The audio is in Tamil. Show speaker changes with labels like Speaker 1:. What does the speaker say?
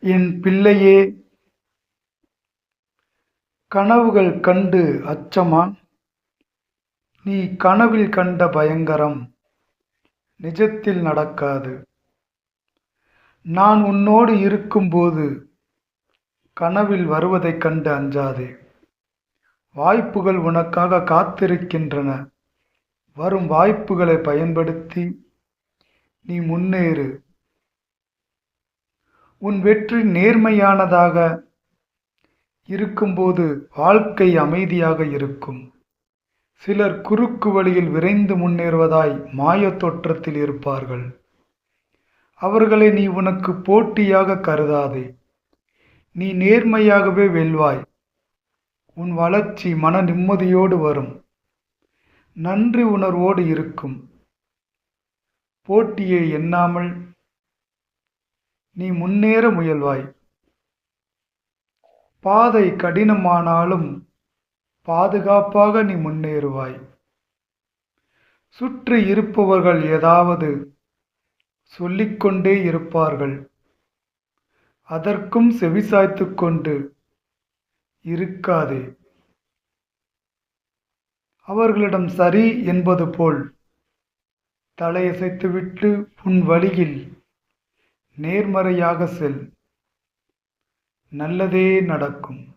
Speaker 1: என் பிள்ளையே, கனவுகள் கண்டு அச்சமா? நீ கனவில் கண்ட பயங்கரம் நிஜத்தில் நடக்காது. நான் உன்னோடு இருக்கும்போது கனவில் வருவதைக் கண்டு அஞ்சாதே. வாய்ப்புகள் உனக்காக காத்திருக்கின்றன. வரும் வாய்ப்புகளை பயன்படுத்தி நீ முன்னேறு. உன் வெற்றி நேர்மையானதாக இருக்கும்போது வாழ்க்கை அமைதியாக இருக்கும். சிலர் குறுக்கு வழியில் விரைந்து முன்னேறுவதாய் மாயத் தோற்றத்தில் இருப்பார்கள். அவர்களை நீ உனக்கு போட்டியாக கருதாதே. நீ நேர்மையாகவே வெல்வாய். உன் வளர்ச்சி மன நிம்மதியோடு வரும். நன்றி உணர்வோடு இருக்கும். போட்டியை எண்ணாமல் நீ முன்னேற முயல்வாய். பாதை கடினமானாலும் பாதுகாப்பாக நீ முன்னேறுவாய். சுற்றி இருப்பவர்கள் ஏதாவது சொல்லிக்கொண்டே இருப்பார்கள். அதற்கும் செவிசாய்த்து கொண்டு இருக்காதே. அவர்களிடம் சரி என்பது போல் தலையசைத்துவிட்டு உன் வழியில் நேர்மறையாக செல். நல்லதே நடக்கும்.